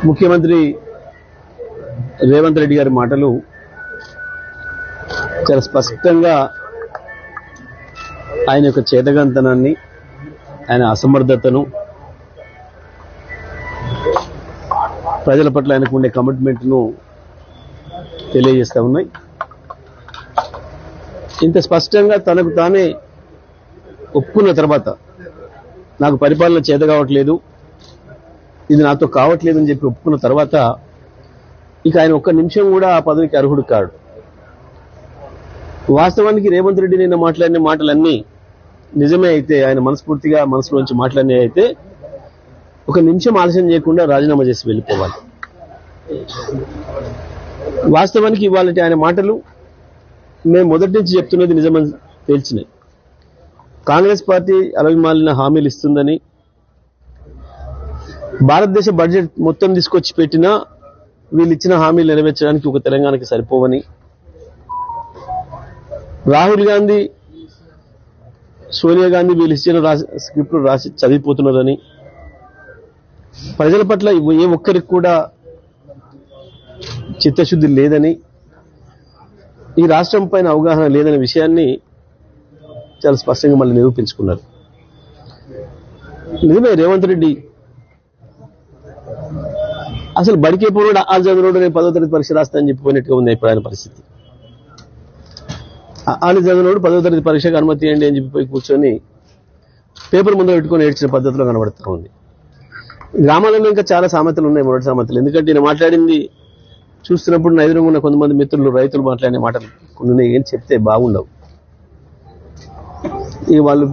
ముఖ్యమంత్రి రేవంత్ రెడ్డి గారి మాటలు చాలా స్పష్టంగా ఆయన యొక్క చేతగాంతనాన్ని, ఆయన అసమర్థతను, ప్రజల పట్ల ఆయనకు ఉండే కమిట్మెంట్ను తెలియజేస్తూ ఉన్నాయి. ఇంత స్పష్టంగా తనకు తానే ఒప్పుకున్న తర్వాత నాకు పరిపాలన చేత కావట్లేదు, ఇది నాతో కావట్లేదు అని చెప్పి ఒప్పుకున్న తర్వాత ఇక ఆయన ఒక్క నిమిషం కూడా ఆ పదవికి అర్హుడు కాడు. వాస్తవానికి రేవంత్ రెడ్డి నిన్న మాట్లాడిన మాటలన్నీ నిజమే అయితే, ఆయన మనస్ఫూర్తిగా మనసులోంచి మాట్లాడినే అయితే ఒక నిమిషం ఆలస్యం చేయకుండా రాజీనామా చేసి వెళ్ళిపోవాలి. వాస్తవానికి ఇవాళ ఆయన మాటలు మేము మొదటి నుంచి చెప్తున్నది నిజమని తేల్చినాయి. కాంగ్రెస్ పార్టీ అలవిమాలిన హామీలు ఇస్తుందని, భారతదేశ బడ్జెట్ మొత్తం తీసుకొచ్చి పెట్టినా వీళ్ళు ఇచ్చిన హామీలు నెరవేర్చడానికి ఒక తెలంగాణకి సరిపోవని, రాహుల్ గాంధీ, సోనియా గాంధీ వీళ్ళు ఇచ్చిన స్క్రిప్ట్ రాసి చదివిపోతున్నారని, ప్రజల పట్ల ఏ ఒక్కరికి కూడా చిత్తశుద్ధి లేదని, ఈ రాష్ట్రం పైన అవగాహన లేదనే విషయాన్ని చాలా స్పష్టంగా మళ్ళీ నిరూపించుకున్నారు. నిజమే, రేవంత్ రెడ్డి అసలు బడికే పోరాడు ఆ చదువుడు నేను 10వ తరగతి పరీక్ష రాస్తానని చెప్పిపోయినట్టుగా ఉంది ఇప్పుడు ఆయన పరిస్థితి. ఆని చదువుడు 10వ తరగతి పరీక్షకు అనుమతి ఇవ్వండి అని చెప్పిపోయి కూర్చొని పేపర్ ముందు పెట్టుకొని ఏడ్చిన పద్ధతిలో కనబడుతూ ఉంది. గ్రామాలలో ఇంకా చాలా సామెతలు ఉన్నాయి, మొదటి సామెతలు. ఎందుకంటే ఈయన మాట్లాడింది చూస్తున్నప్పుడు నా ఎదురుగా ఉన్న కొంతమంది మిత్రులు, రైతులు మాట్లాడిన మాటలు కొన్ని ఏం చెప్తే బాగుండవు. ఇక వాళ్ళు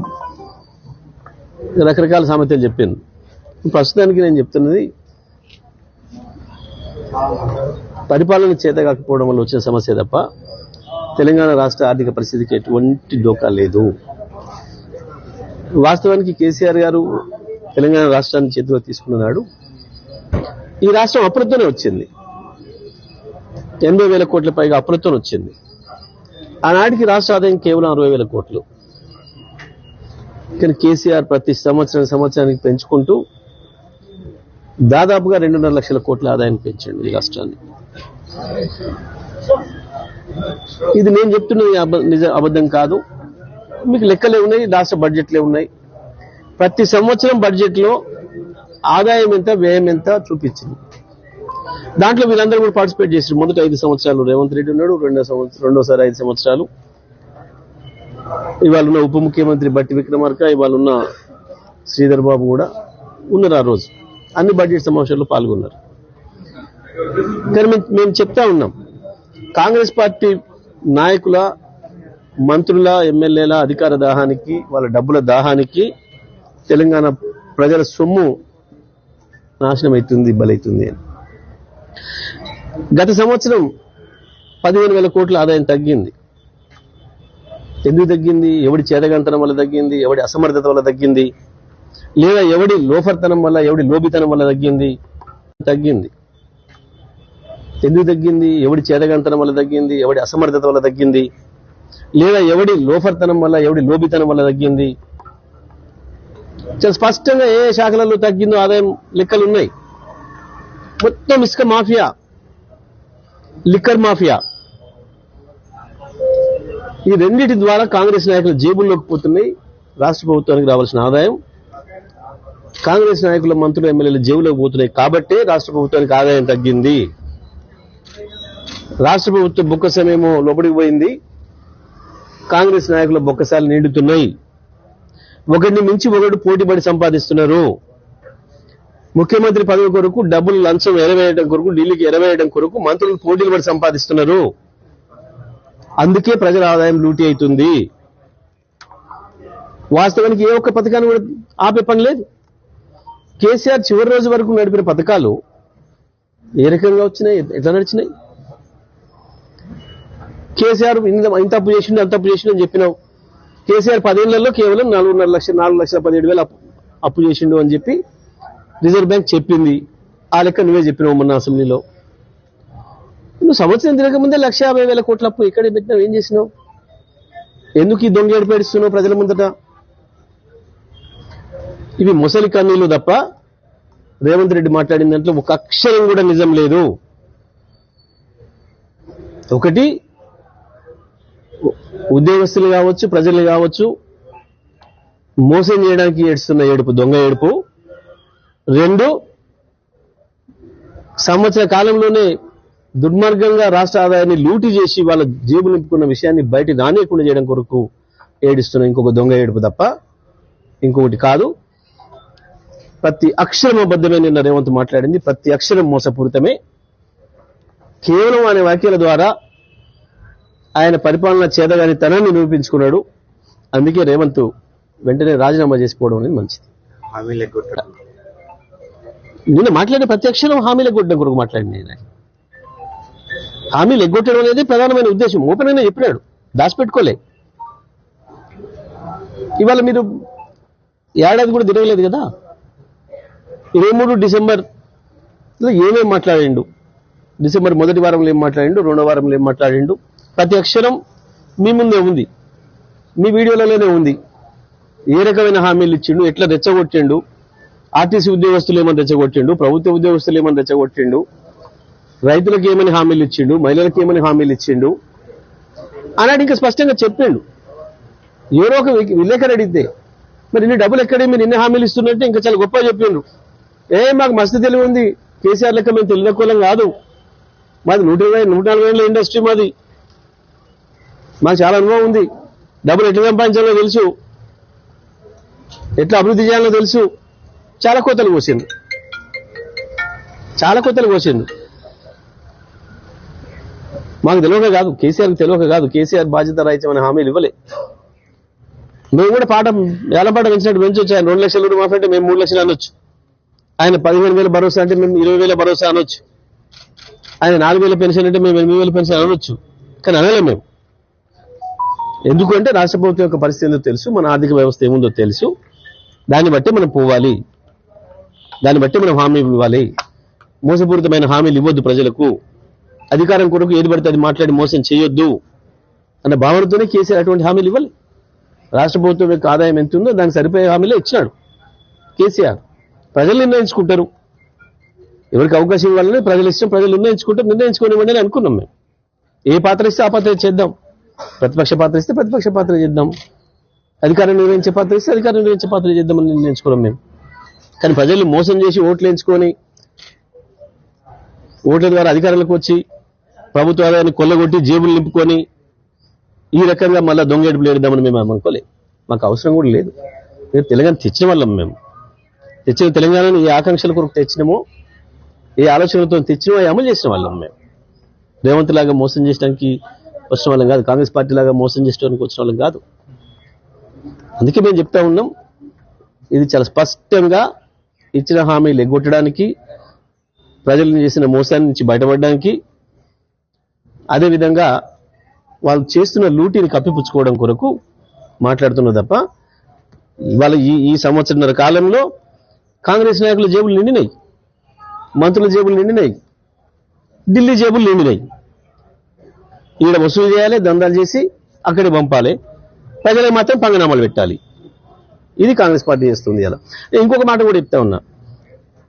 రకరకాల సామెతలు చెప్పాను. ప్రస్తుతానికి నేను చెప్తున్నది పరిపాలన చేత కాకపోవడం వల్ల వచ్చిన సమస్య తప్ప తెలంగాణ రాష్ట్ర ఆర్థిక పరిస్థితికి ఎటువంటి డోకా లేదు. వాస్తవానికి కేసీఆర్ గారు తెలంగాణ రాష్ట్రాన్ని చేతిలో తీసుకున్నాడు. ఈ రాష్ట్రం అప్పులతోనే వచ్చింది, 80,000 కోట్ల పైగా అప్పులతో వచ్చింది. ఆనాటికి రాష్ట్ర ఆదాయం కేవలం 60,000 కోట్లు. కానీ కేసీఆర్ ప్రతి సంవత్సరానికి పెంచుకుంటూ దాదాపుగా 2.5 లక్షల కోట్ల ఆదాయాన్ని పెంచండి ఈ రాష్ట్రాన్ని. ఇది నేను చెప్తున్నది అబద్ధం కాదు. మీకు లెక్కలే ఉన్నాయి, రాష్ట్ర బడ్జెట్లే ఉన్నాయి. ప్రతి సంవత్సరం బడ్జెట్లో ఆదాయం ఎంత, వ్యయం ఎంత చూపించింది. దాంట్లో వీళ్ళందరూ కూడా పార్టిసిపేట్ చేశారు. మొదటి 5 సంవత్సరాలు రేవంత్ రెడ్డి ఉన్నాడు, రెండోసారి 5 సంవత్సరాలు ఇవాళ ఉన్న ఉప ముఖ్యమంత్రి బట్టి విక్రమార్క, ఇవాళ ఉన్న శ్రీధర్ బాబు కూడా ఉన్నారు. ఆ రోజు అన్ని బడ్జెట్ సమావేశాల్లో పాల్గొన్నారు. కానీ మేము చెప్తా ఉన్నాం, కాంగ్రెస్ పార్టీ నాయకుల, మంత్రుల, ఎమ్మెల్యేల అధికార దాహానికి, వాళ్ళ డబ్బుల దాహానికి తెలంగాణ ప్రజల సొమ్ము నాశనం అవుతుంది, బలవుతుంది అని. గత సంవత్సరం 15,000 కోట్ల ఆదాయం తగ్గింది. ఎందుకు తగ్గింది? ఎవడి చేతగంతనం వల్ల తగ్గింది, ఎవడి అసమర్థత వల్ల తగ్గింది, లేదా ఎవడి లోఫర్తనం వల్ల, ఎవడి లోబితనం వల్ల తగ్గింది? ఎందుకు తగ్గింది? ఎవడి చేతగంతనం వల్ల తగ్గింది, ఎవడి అసమర్థత వల్ల తగ్గింది, లేదా ఎవడి లోఫర్తనం వల్ల, ఎవడి లోబితనం వల్ల తగ్గింది? చాలా స్పష్టంగా ఏ శాఖలలో తగ్గిందో ఆదాయం లెక్కలు ఉన్నాయి. మొత్తం ఇసుక మాఫియా, లిక్కర్ మాఫియా, ఈ రెండింటి ద్వారా కాంగ్రెస్ నాయకుల జేబుల్లోకి పోతున్నాయి. రాష్ట్ర ప్రభుత్వానికి రావాల్సిన ఆదాయం కాంగ్రెస్ నాయకుల, మంత్రులు, ఎమ్మెల్యేల జేబులోకి పోతున్నాయి. కాబట్టే రాష్ట్ర ప్రభుత్వానికి ఆదాయం తగ్గింది. రాష్ట్ర ప్రభుత్వం బొక్కసమేమో లోపలికి పోయింది, కాంగ్రెస్ నాయకుల బొక్కసాలు నిండుతున్నాయి. ఒకరిని మించి ఒకడు పోటీపడి సంపాదిస్తున్నారు. ముఖ్యమంత్రి పదవి కొరకు డబ్బులు లంచం ఎరవేయడం కొరకు, ఢిల్లీకి ఎరవేయడం కొరకు మంత్రులు పోటీలు పడి సంపాదిస్తున్నారు. అందుకే ప్రజల ఆదాయం లూటీ అవుతుంది. వాస్తవానికి ఏ ఒక్క పథకాన్ని కూడా ఆపే పని లేదు. కేసీఆర్ చివరి రోజు వరకు నడిపిన పథకాలు ఏ రకంగా వచ్చినాయి, ఎట్లా నడిచినాయి? కేసీఆర్ ఇంత అప్పు చేసిండు, అంత అప్పు చేసిండు అని చెప్పినావు. కేసీఆర్ 10 ఏళ్లలో కేవలం 4,17,000 అప్పు చేసిండు అని చెప్పి రిజర్వ్ బ్యాంక్ చెప్పింది. ఆ లెక్క నువ్వే చెప్పినావు మొన్న అసెంబ్లీలో. నువ్వు సంవత్సరం తిరగకముందే 1,50,000 కోట్ల అప్పు ఇక్కడే పెట్టినావు. ఏం చేసినావు? ఎందుకు ఈ దొంగ ఏడుపేడుస్తున్నావు ప్రజల ముందట? ఇవి ముసలి కన్నీళ్లు తప్ప రేవంత్ రెడ్డి మాట్లాడిన దాంట్లో ఒక అక్షరం కూడా నిజం లేదు. ఒకటి, ఉద్యోగస్తులు కావచ్చు, ప్రజలు కావచ్చు, మోసం చేయడానికి ఏడుస్తున్న ఏడుపు దొంగ ఏడుపు. 2, సంవత్సర కాలంలోనే దుర్మార్గంగా రాష్ట్ర ఆదాయాన్ని లూటీ చేసి వాళ్ళ జేబు నింపుకున్న విషయాన్ని బయట రానియకుండా చేయడం కొరకు ఏడుస్తున్న ఇంకొక దొంగ ఏడుపు తప్ప ఇంకొకటి కాదు. ప్రతి అక్షరం అబద్ధమే. నిన్న రేవంత్ మాట్లాడింది ప్రతి అక్షరం మోసపూరితమే. కేవలం ఆయన వ్యాఖ్యల ద్వారా ఆయన పరిపాలన చేతగానితనాన్ని నిరూపించుకున్నాడు. అందుకే రేవంత్ వెంటనే రాజీనామా చేసుకోవడం అనేది మంచిది. నిన్న మాట్లాడే ప్రతి అక్షరం హామీలు ఎగ్గొట్టడం కొరకు మాట్లాడింది. హామీలు ఎగ్గొట్టడం అనేది ప్రధానమైన ఉద్దేశం. ఓపెన్ అయినా చెప్పినాడు, దాచిపెట్టుకోలే. ఇవాళ మీరు ఏడాది కూడా తిరగలేదు కదా. 23 డిసెంబర్లో ఏమేమి మాట్లాడిండు, డిసెంబర్ మొదటి వారంలో ఏం మాట్లాడిండు, రెండో వారంలో ఏం మాట్లాడిండు, ప్రతి అక్షరం మీ ముందే ఉంది, మీ వీడియోలలోనే ఉంది. ఏ రకమైన హామీలు ఇచ్చిండు, ఎట్లా రెచ్చగొట్టిండు, ఆర్టీసీ ఉద్యోగస్తులు ఏమని రెచ్చగొట్టిండు, ప్రభుత్వ ఉద్యోగస్తులు ఏమని రెచ్చగొట్టిండు, రైతులకు ఏమని హామీలు ఇచ్చిండు, మహిళలకు ఏమని హామీలు ఇచ్చిండు అన్నాడు. ఇంకా స్పష్టంగా చెప్పిండు. ఎవరో ఒక విలేకరు అడిగితే మరి ఇన్ని డబ్బులు ఎక్కడే, మీరు ఇన్ని హామీలు ఇస్తున్నట్టే ఇంకా చాలా గొప్పగా చెప్పిండ్రు. మాకు మస్తు తెలివి ఉంది, కేసీఆర్ లెక్క మేము తెలివి తక్కువలం కాదు, మాది 140 ఏళ్ళ ఇండస్ట్రీ, మాది మాకు చాలా అనుభవం ఉంది, డబ్బులు ఎట్లా సంపాదించాలో తెలుసు, ఎట్లా అభివృద్ధి చేయాలో తెలుసు. చాలా కోతలు కోసిండు, చాలా కోతలు కోసిండు. మాకు తెలియక కాదు, కేసీఆర్కి తెలియక కాదు, కేసీఆర్ బాధ్యత రాయించమని హామీలు ఇవ్వలే. మేము కూడా వేలపాట పెంచినట్టు పెంచొచ్చు. ఆయన 2 లక్షల రూపాయలు మాట్లాడితే మేము 3 లక్షలు అనొచ్చు. ఆయన 15,000 భరోసా అంటే మేము 20,000 భరోసా అనొచ్చు. ఆయన 4,000 పెన్షన్ అంటే మేము 8,000 పెన్షన్ అనొచ్చు. కానీ అనలేం మేము. ఎందుకంటే రాష్ట్ర ప్రభుత్వం యొక్క పరిస్థితి ఏందో తెలుసు, మన ఆర్థిక వ్యవస్థ ఏముందో తెలుసు. దాన్ని బట్టి మనం పోవాలి, దాన్ని బట్టి మనం హామీ ఇవ్వాలి. మోసపూరితమైన హామీలు ఇవ్వద్దు ప్రజలకు. అధికారం కొరకు ఏది పడితే అది మాట్లాడి మోసం చేయొద్దు అన్న భావనతోనే కేసీఆర్ అటువంటి హామీలు ఇవ్వాలి. రాష్ట్ర ప్రభుత్వం యొక్క ఆదాయం ఎంత ఉందో దానికి సరిపోయే హామీలే ఇచ్చినాడు కేసీఆర్. ప్రజలు నిర్ణయించుకుంటారు, ఎవరికి అవకాశం ఇవ్వాలని ప్రజలు ఇష్టం, ప్రజలు నిర్ణయించుకుంటారు. నిర్ణయించుకోనివ్వండి అని అనుకున్నాం మేము. ఏ పాత్ర ఇస్తే ఆ పాత్ర చేద్దాం, ప్రతిపక్ష పాత్ర ఇస్తే ప్రతిపక్ష పాత్ర చేద్దాం, అధికారం నిర్వహించే పాత్ర ఇస్తే అధికారం నిర్వహించే పాత్ర చేద్దామని నిర్ణయించుకున్నాం మేము. కానీ ప్రజలు మోసం చేసి ఓట్లు ఎంచుకొని ఓట్ల ద్వారా అధికారంలోకి వచ్చి ప్రభుత్వ ఆదాయాన్ని కొల్లగొట్టి జేబులు నింపుకొని ఈ రకంగా మళ్ళీ దొంగేడుపులు ఏడుద్దామని మేము అనుకోలేదు. మాకు అవసరం కూడా లేదు. మేము తెలంగాణ తెచ్చిన వాళ్ళం. మేము తెచ్చిన తెలంగాణను ఏ ఆకాంక్షల కొరకు తెచ్చినామో, ఏ ఆలోచనలతో తెచ్చినో అవి అమలు చేసిన వాళ్ళం. మేము రేవంత్ లాగా మోసం చేయడానికి వచ్చిన వాళ్ళం కాదు, కాంగ్రెస్ పార్టీ లాగా మోసం చేయడానికి వచ్చిన వాళ్ళం కాదు. అందుకే మేము చెప్తా ఉన్నాం, ఇది చాలా స్పష్టంగా ఇచ్చిన హామీలు ఎగ్గొట్టడానికి, ప్రజలను చేసిన మోసాన్ని నుంచి బయటపడడానికి, అదేవిధంగా వాళ్ళు చేస్తున్న లూటీని కప్పిపుచ్చుకోవడం కొరకు మాట్లాడుతున్నా తప్ప ఇవాళ ఈ సంవత్సరన్నర కాలంలో కాంగ్రెస్ నాయకుల జేబులు నిండినాయి, మంత్రుల జేబులు నిండినాయి, ఢిల్లీ జేబులు నిండినాయి. ఈడ వసూలు చేయాలి, దందాలు చేసి అక్కడే పంపాలి, ప్రజలకు మాత్రం పంగనామాలు పెట్టాలి. ఇది కాంగ్రెస్ పార్టీ చేస్తుంది. అలా ఇంకొక మాట కూడా చెప్తా ఉన్నా,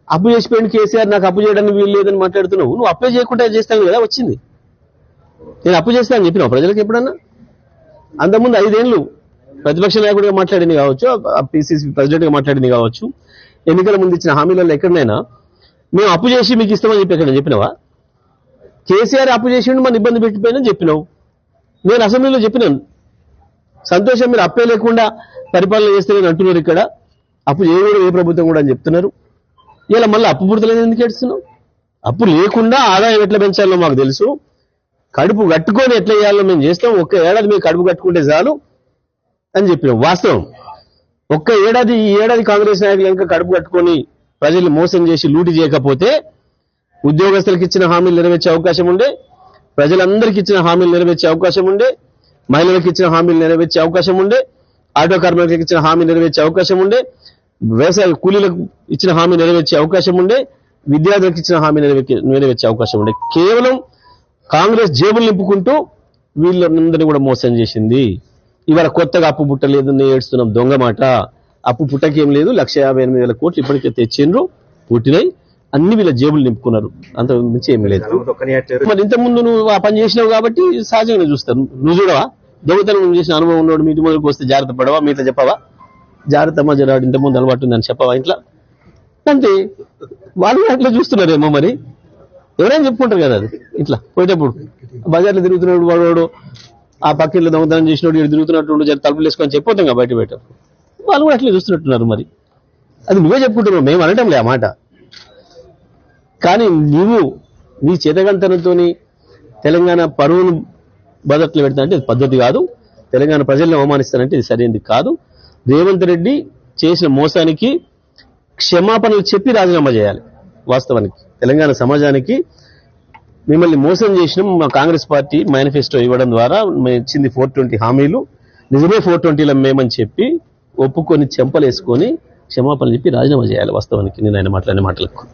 అప్పు చేసిపోయింది కేసీఆర్, నాకు అప్పు చేయడానికి వీలు లేదని మాట్లాడుతున్నావు. నువ్వు అప్పు చేయకుండా చేస్తాను కదా వచ్చింది. నేను అప్పు చేస్తానని చెప్పినావు ప్రజలకు ఎప్పుడన్నా? అంతకుముందు 5 ఏళ్ళు ప్రతిపక్ష నాయకుడిగా మాట్లాడింది కావచ్చు, పిసిసి ప్రెసిడెంట్గా మాట్లాడింది కావచ్చు, ఎన్నికల ముందు ఇచ్చిన హామీలలో ఎక్కడైనా మేము అప్పు చేసి మీకు ఇస్తామని చెప్పి ఎక్కడ చెప్పినావా? కేసీఆర్ అప్పు చేసిండు మన ఇబ్బంది పెట్టిపోయిందని చెప్పినావు. నేను అసెంబ్లీలో చెప్పినాను, సంతోషం, మీరు అప్పే లేకుండా పరిపాలన చేస్తారని అంటున్నారు. ఇక్కడ అప్పు చేయకూడదు ఏ ప్రభుత్వం కూడా అని చెప్తున్నారు. ఇలా మళ్ళీ అప్పు పుడతలేదు ఎందుకు ఏడుస్తున్నావు? అప్పు లేకుండా ఆదాయం ఎట్లా పెంచాలో మాకు తెలుసు, కడుపు కట్టుకొని ఎట్లా చేయాలో మేము చేస్తాం. ఒక్క ఏడాది మీరు కడుపు కట్టుకుంటే చాలు అని చెప్పినాం. వాస్తవం, ఒక్క ఏడాది, ఈ ఏడాది కాంగ్రెస్ నాయకులు ఇంకా కడుపు కట్టుకొని ప్రజల్ని మోసం చేసి లూటి చేయకపోతే ఉద్యోగస్తులకు ఇచ్చిన హామీలు నెరవేర్చే అవకాశం ఉండే, ప్రజలందరికీ ఇచ్చిన హామీలు నెరవేర్చే అవకాశం ఉండే, మహిళలకు ఇచ్చిన హామీలు నెరవేర్చే అవకాశం ఉండే, ఆటో కార్మికులకు ఇచ్చిన హామీ నెరవేర్చే అవకాశం ఉండే, వ్యవసాయ కూలీలకు ఇచ్చిన హామీ నెరవేర్చే అవకాశం ఉండే, విద్యార్థులకు ఇచ్చిన హామీ నెరవేర్చే అవకాశం ఉండే. కేవలం కాంగ్రెస్ జేబులు నింపుకుంటూ వీళ్ళందరినీ కూడా మోసం చేసింది. ఇవాళ కొత్తగా అప్పు పుట్టలేదు ఏడుస్తున్నాం. దొంగ మాట. అప్పు పుట్టకేం లేదు. 158,000 కోట్లు ఇప్పటికే తెచ్చిండ్రు. పుట్టినాయి, అన్ని వీళ్ళ జేబులు నింపుకున్నారు, అంత మించి ఏమీ లేదు. మరి ఇంతకుముందు నువ్వు ఆ పని చేసినావు కాబట్టి సహజంగా చూస్తారు. నువ్వు చూడవా? దొంగతనం చేసిన అనుభవం ఉన్నాడు మీ ఇంటి ముందుకు వస్తే జాగ్రత్త పడవా? మీతో చెప్పవా? జాగ్రత్త అమ్మ జరాడు ఇంతకుముందు అలవాటు ఉందని చెప్పవా ఇంట్లో? అంతే, వాళ్ళు అట్లా చూస్తున్నారేమో. మరి ఎవరైనా చెప్పుకుంటారు కదా అది. ఇట్లా పోయేటప్పుడు బజార్లో తిరుగుతున్నాడు వాడు, ఆ పక్కన దొంగతనం చేసినోడు ఇక్కడ తిరుగుతున్నట్టు తలుపులు వేసుకొని చెప్పొద్దాం కదా బయట బయట. వాళ్ళు కూడా అట్లా చూస్తున్నట్టున్నారు. మరి అది నువ్వే చెప్పుకుంటున్నావు, మేము అనటం లే ఆ మాట. కానీ నువ్వు నీ చేతగంతనంతో తెలంగాణ పరువును బదట్లో పెడతానంటే ఇది పద్ధతి కాదు. తెలంగాణ ప్రజల్ని అవమానిస్తానంటే ఇది సరైనది కాదు. రేవంత్ రెడ్డి చేసిన మోసానికి క్షమాపణలు చెప్పి రాజీనామా చేయాలి. వాస్తవానికి తెలంగాణ సమాజానికి మిమ్మల్ని మోసం చేసిన మా కాంగ్రెస్ పార్టీ మేనిఫెస్టో ఇవ్వడం ద్వారా మేము ఇచ్చింది 420 హామీలు, నిజమే 420లో మేమని చెప్పి ఒప్పుకొని చెంపలేసుకొని క్షమాపణలు చెప్పి రాజీనామా చేయాలి. వాస్తవానికి నేను ఆయన మాట్లాడిన మాటలకు